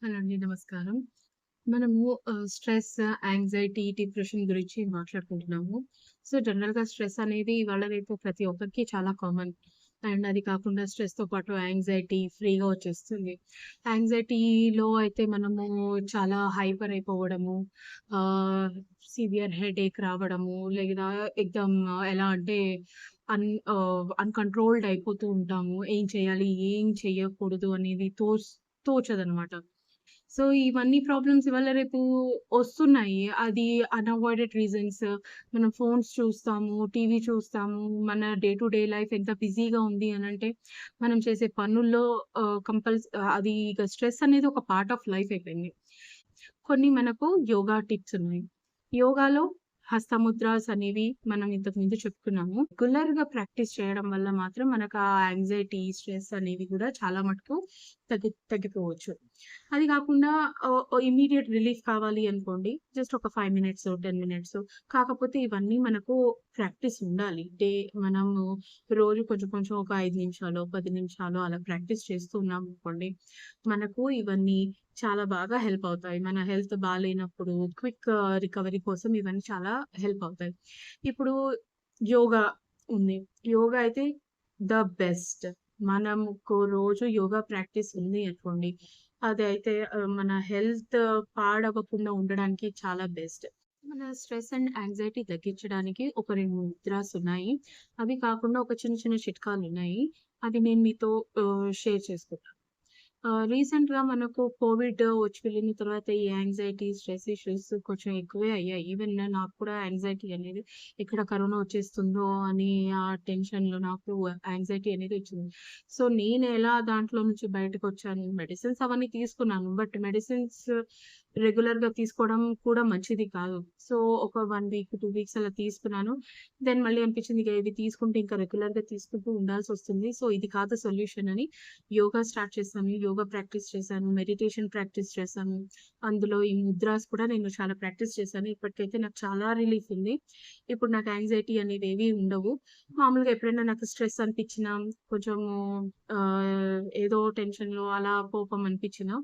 Hello అండి. నమస్కారం. మనము స్ట్రెస్, యాంగ్జైటీ, డిప్రెషన్ గురించి మాట్లాడుకుంటున్నాము. సో, జనరల్‌గా స్ట్రెస్ అనేది ఇవాళ రేపు ప్రతి ఒక్కరికి చాలా కామన్. అండ్ అది కాకుండా స్ట్రెస్‌తో పాటు యాంగ్జైటీ ఫ్రీగా వచ్చేస్తుంది. యాంగ్జైటీలో అయితే మనము చాలా హైపర్ అయిపోవడము, ఆహ్, సివియర్ హెడేక్ రావడము, లేదా ఎక్దమ్ ఎలా అంటే అన్‌కంట్రోల్డ్ అయిపోతూ ఉంటాము. ఏం చేయాలి? ఏం చేయకూడదు అనేది తోచదనమాట. సో, ఇవన్నీ ప్రాబ్లమ్స్ ఇవాళ రేపు ఒస్తున్నాయి. అది అన్‌అవాయిడెడ్ రీజన్స్. మనం ఫోన్స్ చూస్తాము, టీవీ చూస్తాము. మన డే టు డే లైఫ్ ఎంత బిజీగా ఉంది అనంటే, మనం చేసే పనుల్లో అది ఇక స్ట్రెస్ అనేది ఒక పార్ట్ ఆఫ్ లైఫ్ అయిపోయింది. కొన్ని మనకు యోగా టిప్స్ ఉన్నాయి. యోగాలో హస్తముద్రాస్ అనేవి మనం ఇంతకు ముందు చెప్పుకున్నాము. రెగ్యులర్‌గా ప్రాక్టీస్ చేయడం వల్ల మాత్రం మనకు ఆ యాంగ్జైటీ, స్ట్రెస్ అనేవి కూడా చాలా మటుకు తగ్గిపోవచ్చు. అది కాకుండా ఇమ్మీడియేట్ రిలీఫ్ కావాలి అనుకోండి. జస్ట్ ఒక 5 మినిట్స్, 10 మినిట్స్ కాకపోతే ఇవన్నీ మనకు ప్రాక్టీస్ ఉండాలి. మనము రోజు కొంచెం కొంచెం ఒక 5 నిమిషాలో, 10 నిమిషాలో అలా ప్రాక్టీస్ చేస్తూ ఉన్నామనుకోండి. మనకు ఇవన్నీ చాలా బాగా హెల్ప్ అవుతాయి. మన హెల్త్ బాలేనప్పుడు క్విక్ రికవరీ కోసం ఇవన్నీ చాలా హెల్ప్ అవుతాయి. ఇప్పుడు యోగా ఉంది. యోగా అయితే ద బెస్ట్. మనముకు రోజు యోగా ప్రాక్టీస్ ఉంది అనుకోండి. అదైతే మన హెల్త్ పాడవ్వకుండా ఉండడానికి చాలా బెస్ట్. మన స్ట్రెస్ అండ్ యాంగ్జైటీ తగ్గించడానికి ఒక 2 ముద్రాస్ ఉన్నాయి. అవి కాకుండా ఒక చిన్న చిన్న చిట్కాలున్నాయి. అవి నేను మీతో షేర్ చేసుకుంటాను. రీసెంట్‌గా మనకు కోవిడ్ వచ్చి వెళ్ళిన తర్వాత ఈ యాంగ్జైటీ, స్ట్రెస్ ఇష్యూస్ కొంచెం ఎక్కువే అయ్యాయి. ఈవెన్ నాకు కూడా యాంగ్జైటీ అనేది ఎక్కడ కరోనా వచ్చేస్తుందో అని ఆ టెన్షన్‌లో నాకు యాంగ్జైటీ అనేది వచ్చింది. సో, నేను ఎలా దాంట్లో నుంచి బయటకొచ్చాను, మెడిసిన్స్ అవన్నీ తీసుకున్నాను. బట్ మెడిసిన్స్ రెగ్యులర్‌గా తీసుకోవడం కూడా మంచిది కాదు. సో, ఒక 1 వీక్, 2 వీక్స్ అలా తీసుకున్నాను. దెన్ మళ్ళీ అనిపించింది ఇక ఇవి తీసుకుంటే ఇంకా రెగ్యులర్‌గా తీసుకుంటూ ఉండాల్సొస్తుంది. సో, ఇది కాదు సొల్యూషన్ అని యోగా స్టార్ట్ చేశాను. యోగా ప్రాక్టీస్ చేశాను. మెడిటేషన్ ప్రాక్టీస్ చేశాను. అందులో ఈ ముద్రాస్ కూడా నేను చాలా ప్రాక్టీస్ చేశాను. ఇప్పటికైతే నాకు చాలా రిలీఫ్ ఉంది. ఇప్పుడు నాకు యాంగ్జైటీ అనేవేవి ఉండవు. మామూలుగా ఎప్పుడైనా నాకు స్ట్రెస్ అనిపించినా, కొంచెము ఏదో టెన్షన్‌లో అలా కోపం అనిపించినా,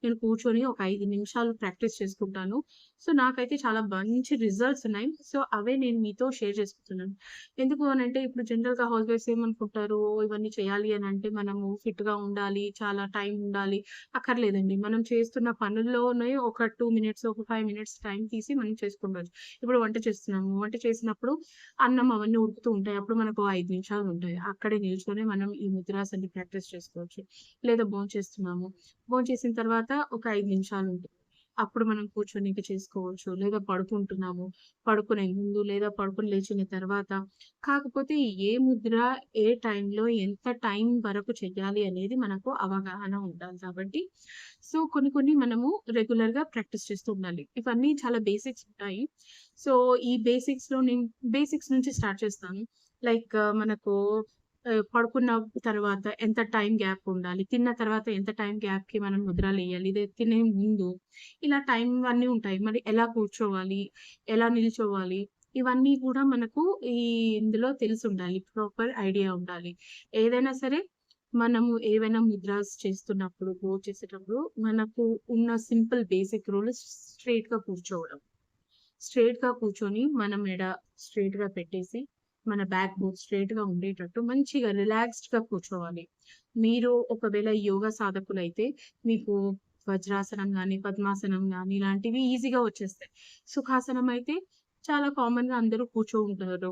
నేను కూర్చొని ఒక 5 నిమిషాలు ప్రాక్టీస్ చేసుకుంటాను. సో, నాకైతే చాలా మంచి రిజల్ట్స్ ఉన్నాయి. సో, అవే నేను మీతో షేర్ చేసుకుంటున్నాను. ఎందుకు అనంటే ఇప్పుడు జనరల్‌గా హౌస్ వైఫ్స్ ఏమనుకుంటారు, ఇవన్నీ చేయాలి అనంటే మనము ఫిట్‌గా ఉండాలి, చాలా టైం ఉండాలి. అక్కర్లేదండి. మనం చేస్తున్న పనుల్లోనే ఒక 2 మినిట్స్, ఒక 5 మినిట్స్ టైం తీసి మనం చేసుకుండొచ్చు. ఇప్పుడు వంట చేస్తున్నాము. వంట చేసినప్పుడు అన్నం అవన్నీ ఉడుకుతూ ఉంటాయి. అప్పుడు మనకు 5 నిమిషాలు ఉంటాయి. అక్కడే నిల్చొని మనం ఈ ముద్రాసన్ని ప్రాక్టీస్ చేసుకోవచ్చు. లేదా భోంచేస్తున్నాము. భోంచేసిన తర్వాత ఒక 5 నిమిషాలుంటుంది. అప్పుడు మనం కూర్చొని ఇంక చేసుకోవచ్చు. లేదా పడుకుంటున్నాము. పడుకునే ముందు లేదా పడుకొని లేచిన తర్వాత. కాకపోతే ఏ ముద్ర ఏ టైంలో ఎంత టైం వరకు చెయ్యాలి అనేది మనకు అవగాహన ఉండాలి కాబట్టి, సో, కొన్ని కొన్ని మనము రెగ్యులర్‌గా ప్రాక్టీస్ చేస్తూ ఉండాలి. ఇవన్నీ చాలా బేసిక్స్ ఉంటాయి. సో, ఈ బేసిక్స్ నుంచి స్టార్ట్ చేస్తాను. లైక్ మనకు పడుకున్న తర్వాత ఎంత టైం గ్యాప్ ఉండాలి. తిన్న తర్వాత ఎంత టైం గ్యాప్‌కి మనం నిద్రలేయాలి. తినే ముందు ఇలా టైం అన్నీ ఉంటాయి. మరి ఎలా కూర్చోవాలి? ఎలా నిల్చోవాలి? ఇవన్నీ కూడా మనకు ఈ ఇందులో తెలిసుండాలి. ప్రాపర్ ఐడియా ఉండాలి. ఏదైనా సరే మనము ఏవైనా ముద్రాస్ చేస్తున్నప్పుడు, చేసేటప్పుడు మనకు ఉన్న సింపుల్ బేసిక్ రూల్ స్ట్రెయిట్‌గా కూర్చోవడం. స్ట్రెయిట్‌గా కూర్చొని మన మెడ స్ట్రెయిట్‌గా పెట్టేసి, మన బ్యాక్ బోన్ స్ట్రెయిట్‌గా ఉండేటట్టు మంచిగా రిలాక్స్డ్‌గా కూర్చోవాలి. మీరు ఒకవేళ యోగా సాధకులైతే మీకు వజ్రాసనం గాని, పద్మాసనం గాని ఇలాంటివి ఈజీగా వచ్చేస్తాయి. సుఖాసనం అయితే చాలా కామన్‌గా అందరూ ఉంటారు.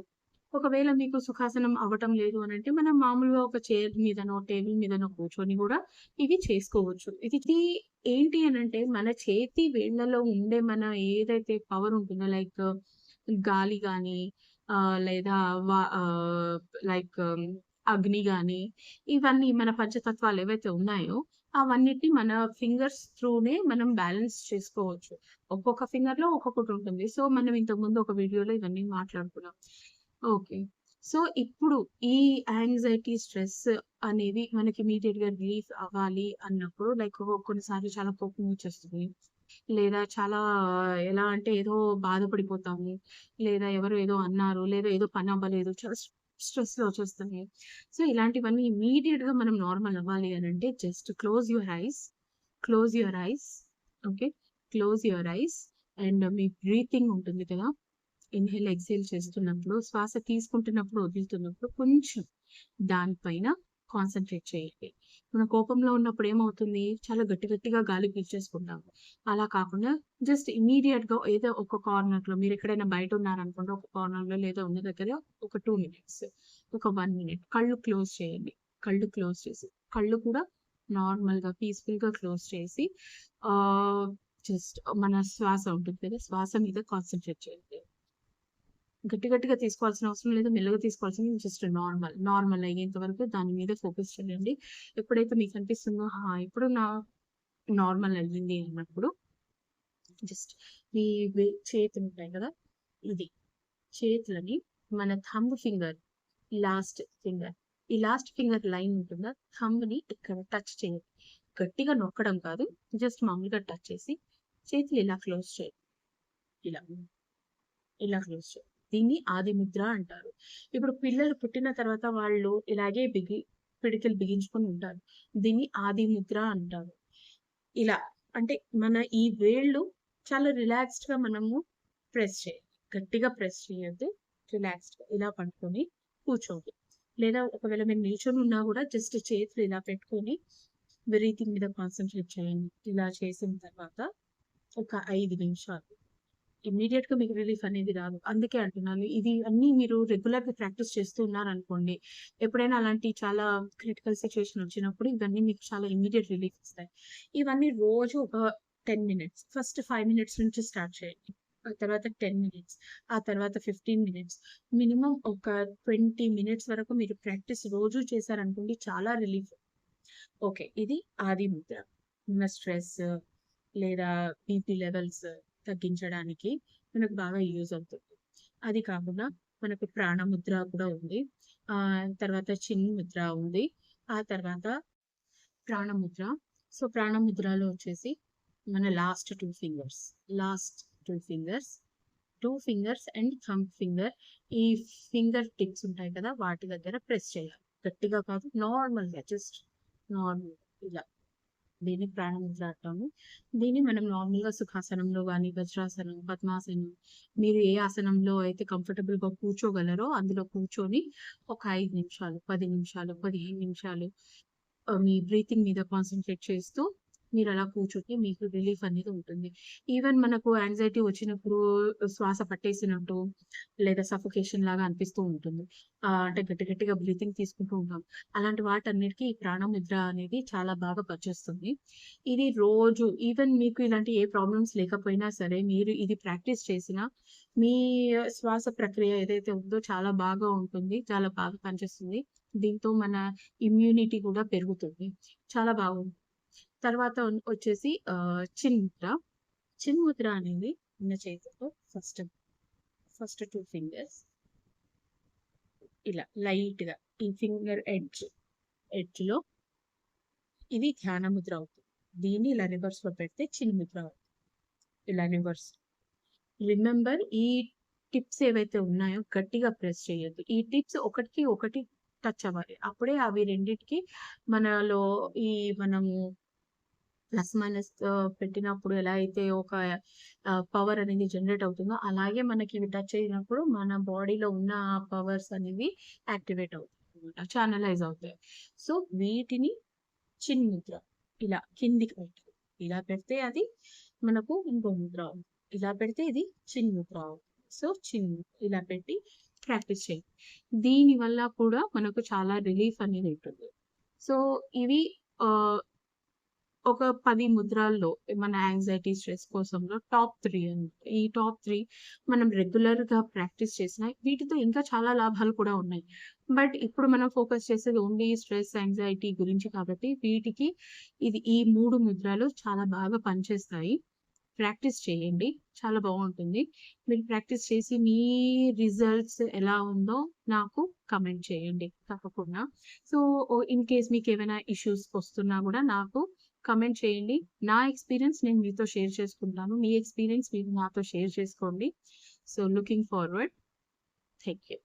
ఒకవేళ మీకు సుఖాసనం అవ్వటం లేదు అనంటే, మనం మామూలుగా ఒక చైర్ మీదనో, టేబుల్ మీదనో కూర్చొని గూడా ఇవి చేసుకోవచ్చు. ఇది ఏంటి అనంటే, మన చేతి వేళ్ళలో ఉండే మన ఏదైతే పవర్ ఉంటుందో లైక్ గాలి గాని, లేదా వ ఆహ్, లైక్ అగ్ని గాని, ఇవన్నీ మన పంచతత్వాలు ఏవైతే ఉన్నాయో, అవన్నిటిని మన ఫింగర్స్ త్రూనే మనం బ్యాలెన్స్ చేసుకోవచ్చు. ఒక్కొక్క ఫింగర్‌లో ఒక్కొక్కటుంటుంది. సో, మనం ఇంతకుముందు ఒక వీడియోలో ఇవన్నీ మాట్లాడుకున్నాం. ఓకే. సో, ఇప్పుడు ఈ యాంగ్జైటీ, స్ట్రెస్ అనేవి మనకి ఇమ్మీడియేట్‌గా రిలీఫ్ అవ్వాలి అన్నప్పుడు లైక్ కొన్నిసార్లు చాలా కోపం వచ్చేస్తుంది. లేదా చాలా ఎలా అంటే ఏదో బాధపడిపోతాము. లేదా ఎవరో ఏదో అన్నారు. లేదా ఏదో పని అవ్వలేదు. చాలా స్ట్రెస్‌లో వచ్చేస్తాయి. సో, ఇలాంటివన్నీ ఇమ్మీడియేట్‌గా మనం నార్మల్ అవ్వాలి అనంటే just close your eyes. Close your eyes. Okay, close your eyes. And me breathing ఉంటుంది కదా, ఇన్హేల్ ఎక్సేల్ చేస్తున్నప్పుడు, శ్వాస తీసుకుంటున్నప్పుడు వదులుతున్నప్పుడు కొంచెం దానిపైన కాన్సన్ట్రేట్ చేయండి. మన కోపంలో ఉన్నప్పుడు ఏమవుతుంది, చాలా గట్టి గట్టిగా గాలి పీల్చేసుకుంటాము. అలా కాకుండా జస్ట్ ఇమీడియట్ గా ఏదో ఒక కార్నర్ లో, మీరు ఎక్కడైనా బయట ఉన్నారనుకోండి, ఒక కార్నర్ లో లేదా ఉన్న దగ్గర ఒక 2 minutes, ఒక 1 minute కళ్ళు క్లోజ్ చేయండి. కళ్ళు క్లోజ్ చేసి, కళ్ళు కూడా నార్మల్ గా పీస్ఫుల్ గా క్లోజ్ చేసి, ఆ జస్ట్ మన శ్వాస ఉంటుంది కదా, శ్వాస మీద కాన్సన్ట్రేట్ చేయండి. గట్టి గట్టిగా తీసుకోవాల్సిన అవసరం లేదు, మెల్లగా తీసుకోవాల్సింది, జస్ట్ నార్మల్ అయ్యేంత వరకు దాని మీద ఫోకస్ చేయండి. ఎప్పుడైతే మీకు అనిపిస్తుందో ఇప్పుడు నార్మల్ అయ్యింది అన్నప్పుడు, జస్ట్ మీ చేతులు ఉంటాయి కదా, ఇది చేతులని మన థంబ్ ఫింగర్, ఈ లాస్ట్ ఫింగర్ లైన్ ఉంటుందా, థంబ్ ని ఇక్కడ టచ్ చేయండి. గట్టిగా నొక్కడం కాదు, జస్ట్ మామూలుగా టచ్ చేసి చేతులు ఇలా క్లోజ్ చేయండి. ఇలా ఇలా క్లోజ్ చేయండి. దీన్ని ఆది ముద్ర అంటారు. ఇప్పుడు పిల్లలు పుట్టిన తర్వాత వాళ్ళు ఇలాగే పిడికిలు బిగించుకొని ఉంటారు. దీన్ని ఆది ముద్ర అంటారు. ఇలా అంటే మన ఈ వేళ్ళు చాలా రిలాక్స్డ్ గా మనము ప్రెస్ చేయాలి. గట్టిగా ప్రెస్ చేయొద్దు, రిలాక్స్డ్ గా ఇలా పట్టుకొని కూర్చోండి. లేదా ఒకవేళ మీరు నిల్చొని ఉన్నా కూడా జస్ట్ చేతులు ఇలా పెట్టుకొని బ్రీతింగ్ మీద కాన్సన్ట్రేట్ చేయండి. ఇలా చేసిన తర్వాత ఒక 5 నిమిషాలు ఇమ్మీడియట్ గా మీకు రిలీఫ్ అనేది రాదు. అందుకే అంటున్నాను, ఇది అన్ని మీరు రెగ్యులర్ గా ప్రాక్టీస్ చేస్తూ ఉన్నారనుకోండి, ఎప్పుడైనా అలాంటి చాలా క్రిటికల్ సిచ్యువేషన్ వచ్చినప్పుడు ఇవన్నీ మీకు చాలా ఇమ్మీడియట్ రిలీఫ్ ఇస్తాయి. ఇవన్నీ రోజు ఒక 10 minutes, ఫస్ట్ 5 minutes నుంచి స్టార్ట్ చేయండి. ఆ తర్వాత 10 minutes, ఆ తర్వాత 15 minutes, మినిమం ఒక 20 minutes వరకు మీరు ప్రాక్టీస్ రోజు చేశారనుకోండి, చాలా రిలీఫ్. ఓకే, ఇది ఆది ముద్ర. మన స్ట్రెస్ లేదా బీపీ లెవెల్స్ తగ్గించడానికి మనకు బాగా యూజ్ అవుతుంది. అది కాకుండా మనకు ప్రాణముద్ర కూడా ఉంది. తర్వాత చిన్ని ముద్ర ఉంది. ఆ తర్వాత ప్రాణముద్ర. సో ప్రాణముద్రలో వచ్చేసి మన last two fingers and thumb finger, ఈ ఫింగర్ టిప్స్ ఉంటాయి కదా, వాటి దగ్గర ప్రెస్ చేయాలి. గట్టిగా కాదు, నార్మల్ గా, జస్ట్ నార్మల్ ఇలా. దీన్ని ప్రాణముద్ర అంటాము. దీన్ని మనం నార్మల్ గా సుఖాసనంలో కానీ, వజ్రాసనం, పద్మాసనం, మీరు ఏ ఆసనంలో అయితే కంఫర్టబుల్ గా కూర్చోగలరో అందులో కూర్చొని ఒక 5 నిమిషాలు, 10 నిమిషాలు, 15 నిమిషాలు మీ బ్రీతింగ్ మీద కాన్సన్ట్రేట్ చేస్తూ మీరు అలా కూర్చుంటే మీకు రిలీఫ్ అనేది ఉంటుంది. ఈవెన్ మనకు యాంగ్జైటీ వచ్చినప్పుడు శ్వాస పట్టేసినట్టు లేదా సఫోకేషన్ లాగా అనిపిస్తూ ఉంటుంది. అంటే గట్టి గట్టిగా బ్రీతింగ్ తీసుకుంటూ ఉంటాం. అలాంటి వాటన్నిటికీ ఈ ప్రాణముద్ర అనేది చాలా బాగా పనిచేస్తుంది. ఇది రోజు ఈవెన్ మీకు ఇలాంటి ఏ ప్రాబ్లమ్స్ లేకపోయినా సరే, మీరు ఇది ప్రాక్టీస్ చేసినా మీ శ్వాస ప్రక్రియ ఏదైతే ఉందో చాలా బాగా ఉంటుంది, చాలా బాగా పనిచేస్తుంది. దీంతో మన ఇమ్యూనిటీ కూడా పెరుగుతుంది. చాలా బాగుంది. తర్వాత వచ్చేసి చిన్ముద్ర అనేది ఉన్న చేతితో ఫస్ట్ 2 fingers ఇలా లైట్ గా ఈ ఫింగర్ ఎడ్జ్ లో ఇది ధ్యాన ముద్ర అవుతుంది. దీన్ని ఇలా రివర్స్ లో పెడితే చిన్ముద్ర అవుతుంది. ఇలా రివర్స్. రిమెంబర్, ఈ టిప్స్ ఏవైతే ఉన్నాయో గట్టిగా ప్రెస్ చేయొద్దు. ఈ టిప్స్ ఒకటికి ఒకటి టచ్ అవ్వాలి. అప్పుడే అవి రెండింటికి మనలో ఈ మనము ప్లస్ మైనస్ పెట్టినప్పుడు ఎలా అయితే ఒక పవర్ అనేది జనరేట్ అవుతుందో, అలాగే మనకి ఇవి టచ్ అయినప్పుడు మన బాడీలో ఉన్న పవర్స్ అనేవి యాక్టివేట్ అవుతాయి అనమాట, ఛానలైజ్ అవుతాయి. సో వీటిని చిన్ముద్ర ఇలా కిందికి పెట్టాలి. ఇలా పెడితే అది మనకు ఇంకో ముద్ర అవుతుంది. ఇలా పెడితే ఇది చిన్ముద్ర అవుతుంది. సో ఇలా పెట్టి ప్రాక్టీస్ చేయండి. దీని వల్ల కూడా మనకు చాలా రిలీఫ్ అనేది ఉంటుంది. సో ఇవి ఒక 10 ముద్రాల్లో మన యాంగ్జైటీ, స్ట్రెస్ కోసంలో టాప్ 3 అన్నమాట. ఈ టాప్ 3 మనం రెగ్యులర్ గా ప్రాక్టీస్ చేసిన వీటితో ఇంకా చాలా లాభాలు కూడా ఉన్నాయి. బట్ ఇప్పుడు మనం ఫోకస్ చేసేది ఓన్లీ స్ట్రెస్, యాంగ్జైటీ గురించి కాబట్టి వీటికి ఈ 3 ముద్రలు చాలా బాగా పనిచేస్తాయి. ప్రాక్టీస్ చేయండి, చాలా బాగుంటుంది. మీరు ప్రాక్టీస్ చేసి మీ రిజల్ట్స్ ఎలా ఉందో నాకు కమెంట్ చేయండి తప్పకుండా. సో ఇన్ కేస్ మీకు ఏమైనా ఇష్యూస్ వస్తున్నా కూడా నాకు కమెంట్ చేయండి. నా ఎక్స్పీరియన్స్ నేను మీతో షేర్ చేసుకుంటాను. మీ ఎక్స్పీరియన్స్ మీరు నాతో షేర్ చేసుకోండి. So looking forward. Thank you.